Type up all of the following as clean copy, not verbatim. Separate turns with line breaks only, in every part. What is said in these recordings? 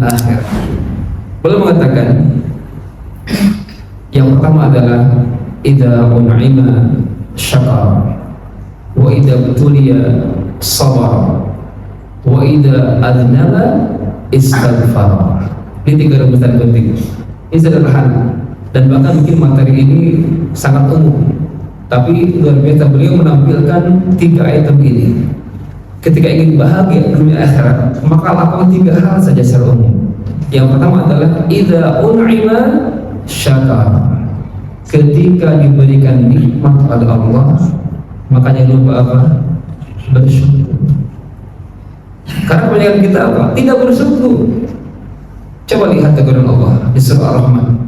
akhirat. Beliau mengatakan yang pertama adalah idza un'ima syakar, wa idza tuliya sabar, wa idza adnaba istighfar. Ini 3 rumusan penting. Ini sederhana dan bahkan mungkin materi ini sangat umum, tapi luar biasa beliau menampilkan 3 item ini. Ketika ingin bahagia dunia akhirat, maka lakukan 3 hal saja secara umum. Yang pertama adalah idza un'ima syakar. Ketika diberikan nikmat oleh Allah, maka jangan lupa apa? Bersyukur. Karena kebanyakan kita apa? Tidak bersyukur. Coba lihat teguran Allah di surah Ar-Rahman.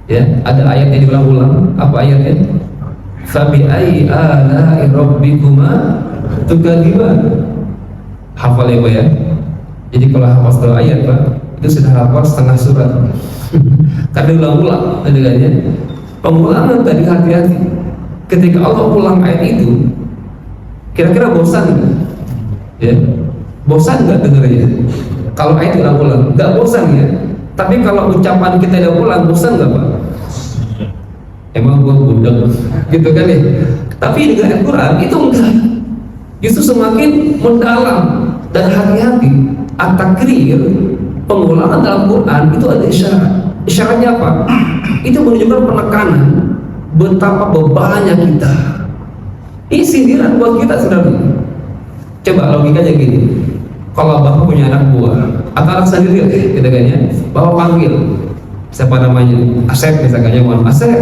Ya, ada ayat yang diulang-ulang. Apa ayatnya? Fabi ayyi ala'i rabbikuma tukadziban. Hafal ya Pak ya. Jadi kalau hafal satu ayat Pak, itu sudah hafal setengah surat. Karena diulang-ulang adegannya. Pengulangan tadi hati-hati. Ketika Allah ulang ayat itu, kira-kira bosan nggak? Ya, bosan nggak dengarnya? Kalau ayat ulang-ulang, nggak bosan ya. Tapi kalau ucapan kita udah ulang, bosan nggak Pak? Emang gua budak, gitu kan ya? Tapi dengan Al-Quran itu enggak. Justru semakin mendalam dan hati-hati. At-takrir, pengulangan dalam Quran itu ada isyarat. Isyaratnya apa? Itu menunjukkan penekanan betapa bebannya kita. Ini sindiran buat kita saudara. Coba logikanya gini. Kalau bapak punya anak buah atau anak sendiri gitu kan ya, bapak panggil siapa namanya, Asep misalkan, mohon Asep,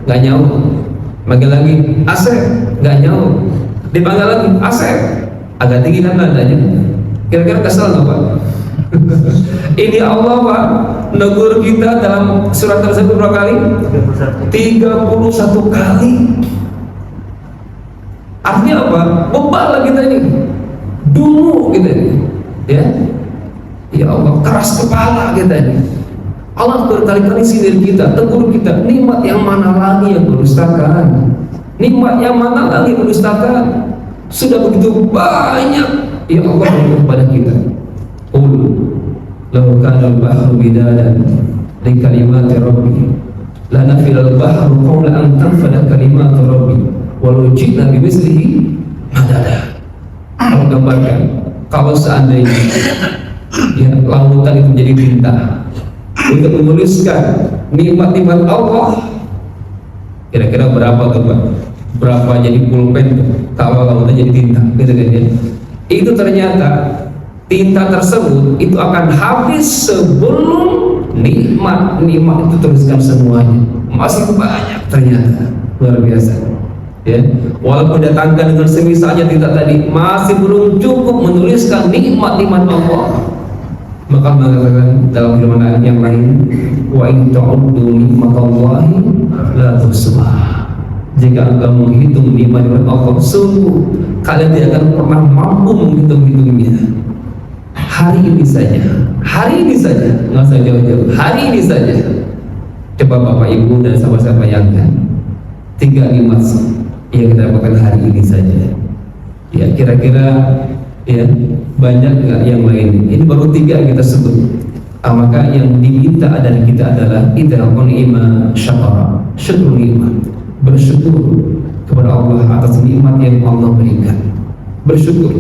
nggak nyaut. Panggil lagi Asep, nggak nyaut. Dipanggil lagi Asep, agak tinggi kan nadanya. Kira-kira kesel nggak Pak? Ini Allah Pak negur kita dalam surat tersebut berapa kali? 31 kali. Artinya apa? Bebal lah kita ini, dulu kita ini, ya. Ya Allah, keras kepala kita ini. Allah berkali-kali sindir kita, tegur kita. Nikmat yang mana lagi yang berdustakan? Nikmat yang mana lagi yang berdustakan? Sudah begitu banyak ya Allah kepada kita. Qul law kana al-bahru midadan li kalimati rabbi lanafila al-bahru qawla an tanfada kalimatu rabbi walau ji'na bimithlihi madada. Allah gambarkan kalau seandainya ya lautan itu menjadi tinta untuk menuliskan nikmat-nikmat Allah, kira-kira berapa tuh Pak? Berapa jadi pulpen kalau lautan jadi tinta gitu kan ya? Itu ternyata tinta tersebut itu akan habis sebelum nikmat-nikmat itu teruskan semuanya. Masih banyak ternyata, luar biasa ya. Walaupun datangkan dengan semisalnya tinta tadi, masih belum cukup menuliskan nikmat-nikmat Allah. Maka mengatakan dalam firman yang lain, wa in ta'uddu nikmatallahi la tuhsuha. Jika engkau menghitung nikmat Allah, sungguh kalian tidak akan pernah mampu menghitung-hitungnya. Hari ini saja, nggak usah jauh-jauh, hari ini saja. Coba Bapak Ibu dan sahabat-sahabat bayangkan 3 nikmat yang kita dapatkan hari ini saja. Ya kira-kira ya banyak nggak yang lain? Ini baru 3 yang kita sebut. Maka yang diminta dari kita adalah idza qanima syakara, syukur nikmat, bersyukur kepada Allah atas nikmat yang Allah berikan. Bersyukur.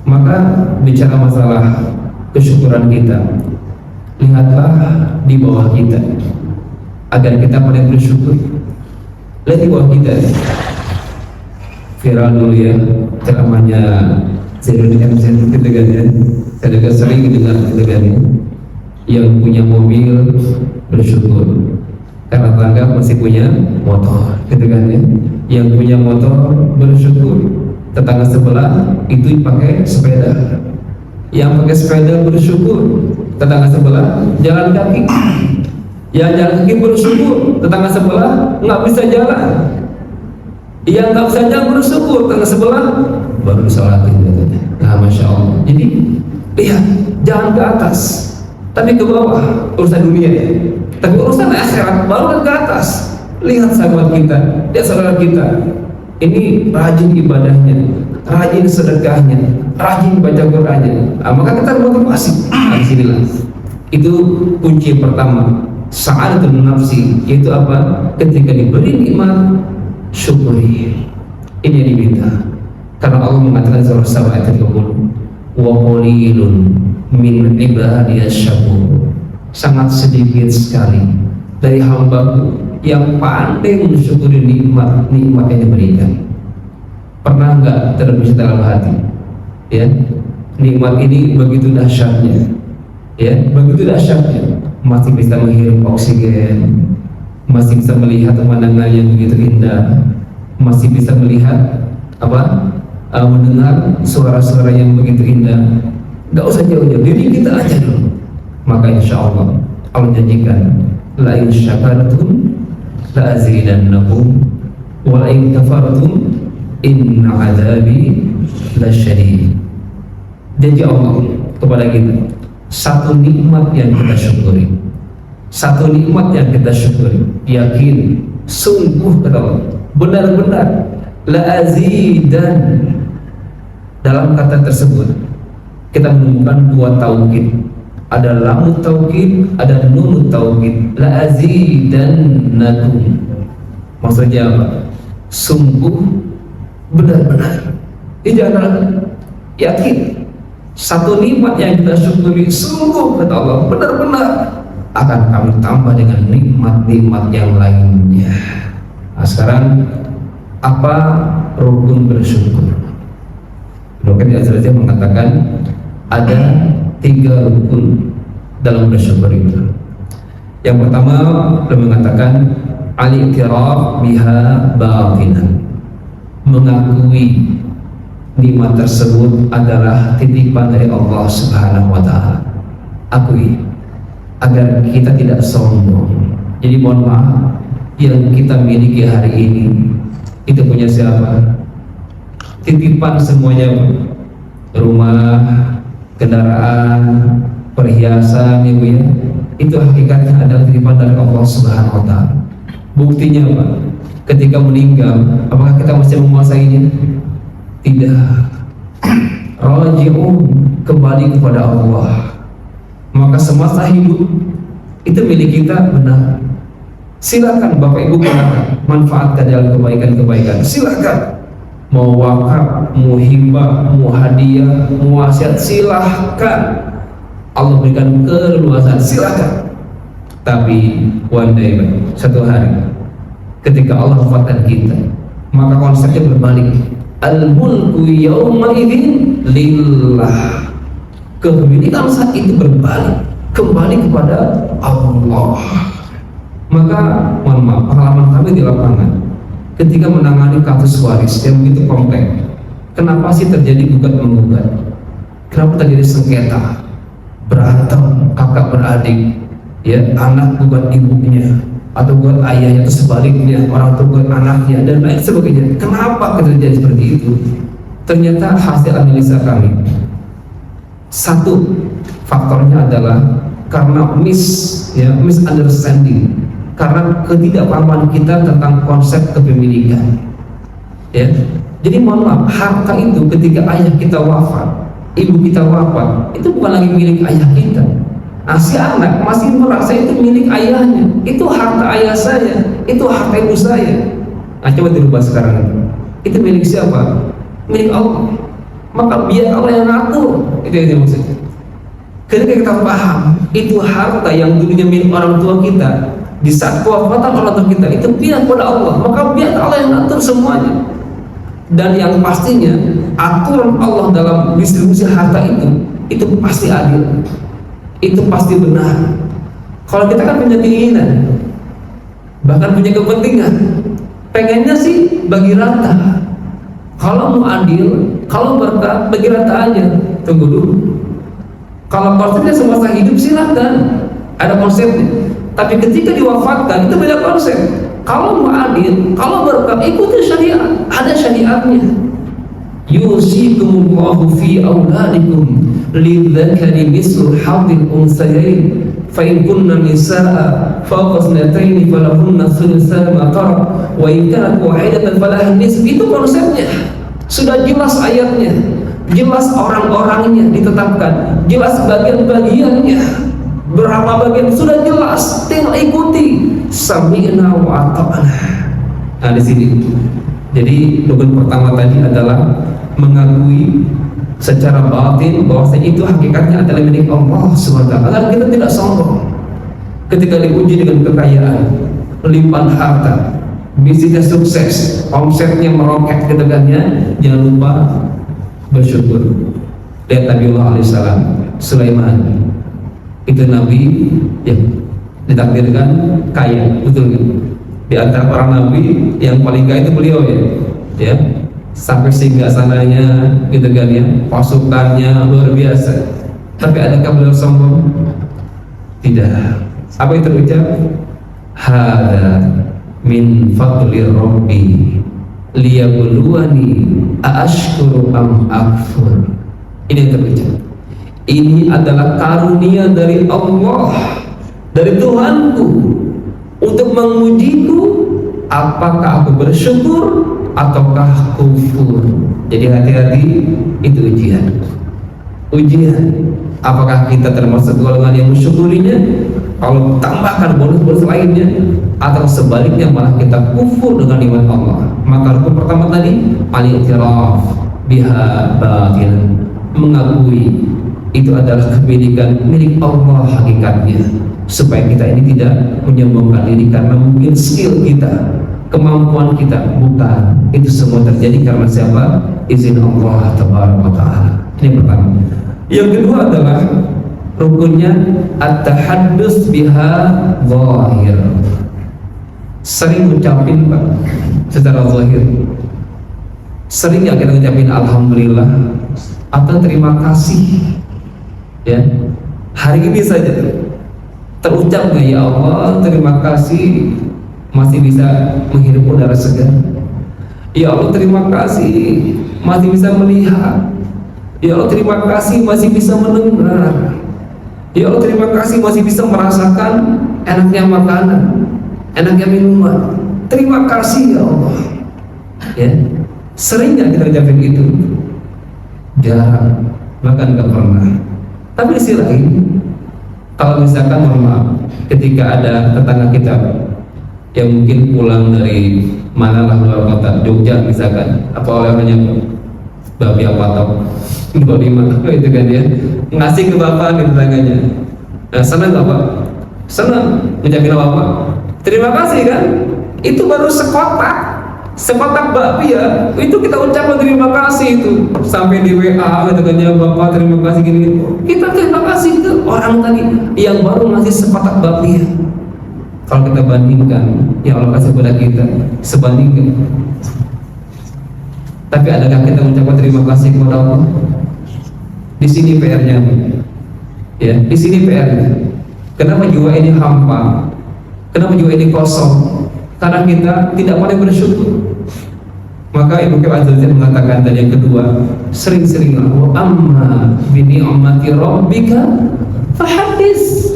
Maka bicara masalah kesyukuran kita, lihatlah di bawah kita agar kita pada bersyukur. Lihat di bawah kita. Viral dulu ya ceramahnya Zainuddin MC gitu kan ya. Saya juga sering dengar gitu kan ya. Yang punya mobil bersyukur karena tetangga masih punya motor gitu kan ya. Yang punya motor bersyukur tetangga sebelah itu pakai sepeda. Yang pakai sepeda bersyukur tetangga sebelah jalan kaki. Yang jalan kaki bersyukur tetangga sebelah nggak bisa jalan. Yang nggak bisa jalan bersyukur tetangga sebelah baru disolatin katanya. Nah masya Allah. Jadi lihat, jangan ke atas tapi ke bawah urusan dunia ya. Tapi urusan akhirat baru ke atas. Lihat sahabat kita, lihat saudara kita. Ini rajin ibadahnya, rajin sedekahnya, rajin baca Qur'annya. Maka kita motivasi. Di sinilah Itu kunci pertama sa'adatun nafsi, yaitu apa? Ketika diberi nikmat syukuri. Ini yang diminta, karena Allah mengatakan surah Saba ayat 30, wa qalilun min ibadiyas syakur, sangat sedikit sekali dari hambaku yang pandai mensyukuri nikmat yang diberikan. Pernah nggak terbesit dalam hati, ya, nikmat ini begitu dahsyatnya, ya, begitu dahsyatnya, masih bisa menghirup oksigen, masih bisa melihat pemandangan yang begitu indah, masih bisa melihat mendengar suara-suara yang begitu indah. Nggak usah jauh-jauh, diri kita aja dulu. Maka insya Allah Allah janjikan, la in syakartum la azidannakum wa la in kafartum inna adzabi lasyadid. Janji Allah kepada kita, satu nikmat yang kita syukuri, satu nikmat yang kita syukuri, yakin, sungguh kata Allah, benar-benar la azidan. Dalam kata tersebut kita menemukan dua taukid, ada lam taukid, ada nun taukid. La azidannakum, maksudnya apa? Sungguh, benar-benar. Ini jangan yakin, satu nikmat yang kita syukuri, sungguh kata Allah, benar-benar akan kami tambah dengan nikmat-nikmat yang lainnya. Nah, sekarang apa rukun bersyukur? Dokter Azraja mengatakan ada 3 rukun dalam bersyukur itu. Yang pertama, beliau mengatakan al-i'tiraf biha batinan, mengakui nikmat tersebut adalah titipan dari Allah Subhanahu wa taala. Akui agar kita tidak sombong. Jadi mohon maaf, yang kita miliki hari ini itu punya siapa? Titipan semuanya, rumah, kendaraan, perhiasan, ibu ya, itu hakikatnya adalah titipan dari Allah Subhanahu wa taala. Buktinya apa? Ketika meninggal, apakah kita masih menguasainya? Tidak. Raji'un, kembali kepada Allah. Maka semasa hidup itu milik kita, benar. Silakan Bapak Ibu manfaatkan dalam kebaikan-kebaikan. Silakan. Mau wakaf, mau hibah, mau hadiah, mau wasiat, silahkan. Allah berikan keleluasan, silahkan. Tapi one day, satu hari, ketika Allah wafatkan kita, maka konsepnya berbalik. Al-mulku yawma idzin lillah. Kepemilikan saat itu berbalik, kembali kepada Allah. Maka mohon maaf, pengalaman kami di lapangan ketika menangani kasus waris yang begitu kompleks, kenapa sih terjadi gugat-menggugat? Kenapa terjadi sengketa, berantem kakak beradik, ya, anak gugat ibunya atau gugat ayahnya, atau sebaliknya, orang tua gugat anaknya, dan lain sebagainya? Kenapa terjadi seperti itu? Ternyata hasil analisa kami, satu faktornya adalah karena misunderstanding, karena ketidakpahaman kita tentang konsep kepemilikan, ya. Jadi mohon maaf, harta itu ketika ayah kita wafat, ibu kita wafat, itu bukan lagi milik ayah kita. Nah, si anak masih merasa itu milik ayahnya, itu harta ayah saya, itu harta ibu saya. Nah, coba dirubah sekarang, itu milik siapa? Milik Allah. Maka biar Allah yang ngatur. Itu yang maksudnya. Ketika kita paham itu harta yang dulunya milik orang tua kita, di saat kewafatan orang tua kita, itu biar kepada Allah, maka biar Allah yang ngatur semuanya. Dan yang pastinya aturan Allah dalam distribusi harta itu pasti adil, itu pasti benar. Kalau kita kan punya keinginan, bahkan punya kepentingan, pengennya sih bagi rata. Kalau mau adil, kalau berkah, bagi rata aja. Tunggu dulu. Kalau konsepnya semasa hidup silakan, ada konsepnya. Tapi ketika diwafatkan itu beda konsep. Kalau mau adil, kalau berkah, ikuti syariat, ada syariatnya. Yusikumullahu fi auladikum lidzakari mislu hadhil unsayain fa in kunna nisaa fawqa ithnatayn falahunna thulutsa ma tarak wa in kanat wahidatan falaha nisfu. Itu konsepnya. Sudah jelas ayatnya, jelas orang-orangnya ditetapkan, jelas bagian-bagiannya. Berapa bagian sudah jelas, tinggal ikuti. Sami'na wa ata'na. Nah di sini. Jadi rukun pertama tadi adalah mengakui secara batin bahwa itu hakikatnya adalah milik Allah SWT, agar kita tidak sombong ketika diuji dengan kekayaan, limpahan harta, bisnisnya sukses, omsetnya meroket ketegangannya, jangan lupa bersyukur. Lihat Nabiullah alaihissalam, Sulaiman itu nabi yang ditakdirkan kaya, betul kan? Di antara para nabi yang paling kaya itu beliau ya, sampai singgasananya gitu kan ya, pasukannya luar biasa. Tapi adakah beliau sombong? Tidak. Apa yang terucap? Hada min fadli rabbi liyabluwani aashkuru am akfur. Ini yang terucap. Ini adalah karunia dari Allah, dari Tuhanku, untuk mengujiku apakah aku bersyukur ataukah kufur. Jadi hati-hati, itu ujian. Apakah kita termasuk golongan yang mensyukurinya, kalau tambahkan bonus-bonus lainnya, atau sebaliknya malah kita kufur dengan nikmat Allah. Maka rukun pertama tadi al-i'tiraf biha batinan, mengakui itu adalah kemilikan milik Allah hakikatnya, supaya kita ini tidak menyombongkan diri karena mungkin skill kita, kemampuan kita, bukan. Itu semua terjadi karena siapa? Izin Allah Taala. Ini pertama. Yang kedua adalah rukunnya at-tahaddus biha zahir. Sering ucapin Pak secara zahir. Sering nggak kita ucapin alhamdulillah atau terima kasih? Ya, hari ini saja terucap nggak, ya Allah terima kasih masih bisa menghirup udara segar. Ya Allah terima kasih masih bisa melihat. Ya Allah terima kasih masih bisa mendengar. Ya Allah terima kasih masih bisa merasakan enaknya makanan, enaknya minuman. Terima kasih ya Allah. Ya, sering nggak kita ucapin itu? Jarang, bahkan nggak pernah. Tapi di sisi lain, kalau misalkan mohon maaf, ketika ada tetangga kita yang mungkin pulang dari mana lah, luar kota, Jogja misalkan, apa oleh-olehnya babi apa tau 25 itu kan ya, ngasih ke bapak di tetangganya. Nah, senang gak Pak? Senang. Ucapin apa Pak? Terima kasih kan? Itu baru sekotak bakpi ya, itu kita ucapkan terima kasih itu sampai di WA gitu kan ya, bapak terima kasih gini, kita terima kasih ke orang tadi yang baru ngasih sekotak bakpi ya. Kalau kita bandingkan yang Allah kasih kepada kita, sebandingkan. Tapi adakah kita mengucapkan terima kasih kepada Allah? Di sini PR-nya ya, di sini PR-nya. Kenapa jiwa ini hampa? Kenapa jiwa ini kosong? Karena kita tidak pandai bersyukur. Maka Ibu Qayyim Al-Jauziyah mengatakan tadi yang kedua, sering-seringlah wa amma bi ni'mati rabbika fahaddits.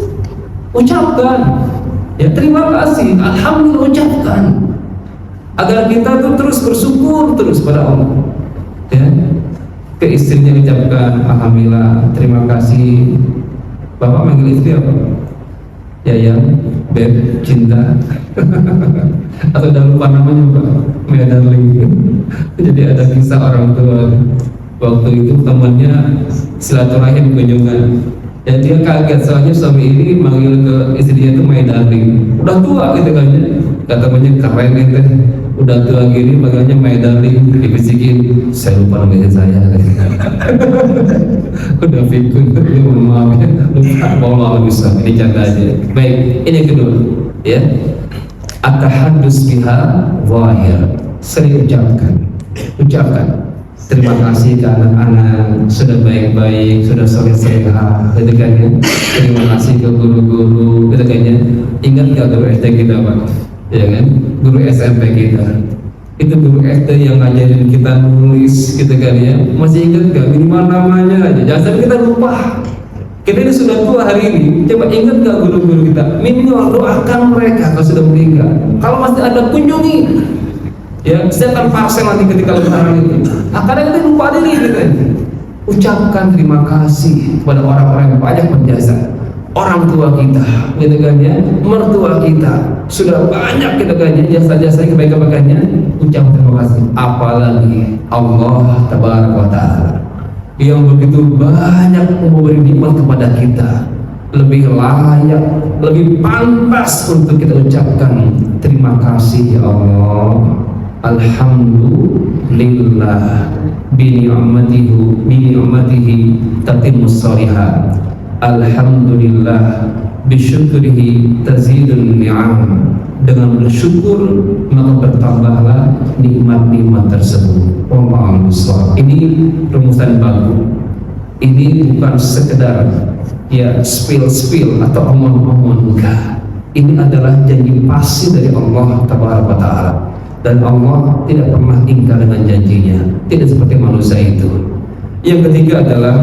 Ucapkan ya terima kasih, alhamdulillah, ucapkan agar kita tuh terus bersyukur terus pada Allah. Ya, ke istrinya ucapkan alhamdulillah, terima kasih. Bapak manggil istri apa? Ya, beb, cinta. Atau udah lupa namanya Pak? Mia darling. Jadi ada kisah orang tua waktu itu temannya silaturahim kunjungan. Ya dia kaget soalnya suami ini manggil ke istrinya itu my darling. Udah tua gitu kan ya. Kata temannya keren gitu. Udah tua gini makanya my darling, dibisikin saya lupa nama istri saya. Udah pikun, maaf ya, lupa. Allah bisa, ini canda aja. Baik, ini yang kedua ya, at-tahaddus biha zahir. Sering ucapkan terima kasih ke anak-anak, sudah baik-baik, sudah soleh-solehah, gitu kan ya. Terima kasih ke guru-guru, gitu kan ya. Ingat gak guru SD kita Pak? Ya kan? Guru SMP kita. Itu guru SD yang ngajarin kita nulis, gitu kan ya. Masih ingat gak minimal namanya aja? Jangan sampai kita lupa. Kita ini sudah tua hari ini, coba ingat gak guru-guru kita? Minimal doakan mereka kalau sudah meninggal. Kalau masih ada, kunjungi. Ya, siapkan parsel nanti ketika lebaran itu. Kadang kita lupa diri gitu. Ucapkan terima kasih kepada orang-orang yang banyak berjasa. orang tua kita, gitu kan ya, mertua kita, sudah banyak gitu kan ya jasa-jasa kebaikan-kebaikannya, ucap terima kasih. Apalagi Allah Tabaraka wa Ta'ala yang begitu banyak memberi nikmat kepada kita, lebih layak, lebih pantas untuk kita ucapkan terima kasih ya Allah. Alhamdulillah bi ni'matihi tatimmus shalihat. Alhamdulillah bisyukrihi tazidun ni'am. Dengan bersyukur maka bertambahlah nikmat-nikmat tersebut. Wallahu a'lam. Ini rumusan baku. Ini bukan sekedar ya spill atau omong-omong, enggak. Ini adalah janji pasti dari Allah Tabaraka Ta'ala, dan Allah tidak pernah ingkar dengan janjinya, tidak seperti manusia itu. Yang ketiga adalah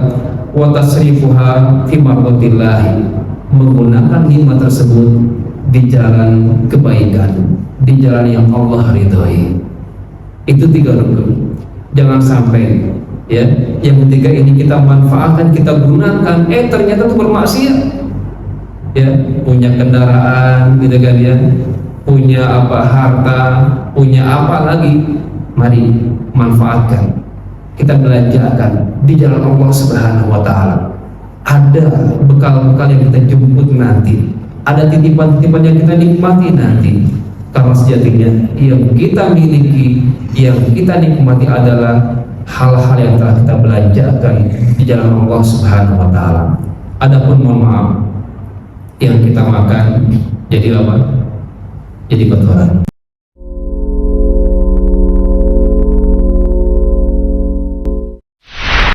wa tasrifuha fi mardhatillah, menggunakan nikmat tersebut di jalan kebaikan, di jalan yang Allah ridhoi. Itu 3 rukun. Jangan sampai ya yang ketiga ini kita manfaatkan, kita gunakan, ternyata itu bermaksiat. Ya, punya kendaraan gitu kan ya, punya apa harta, punya apa lagi, mari manfaatkan, kita belanjakan di jalan Allah Subhanahu wa Ta'ala. Ada bekal-bekal yang kita jemput nanti, ada titipan-titipan yang kita nikmati nanti. Karena sejatinya yang kita miliki, yang kita nikmati adalah hal-hal yang telah kita belanjakan di jalan Allah Subhanahu wa Ta'ala. Adapun mohon maaf, yang kita makan jadi apa? Jadi kotoran.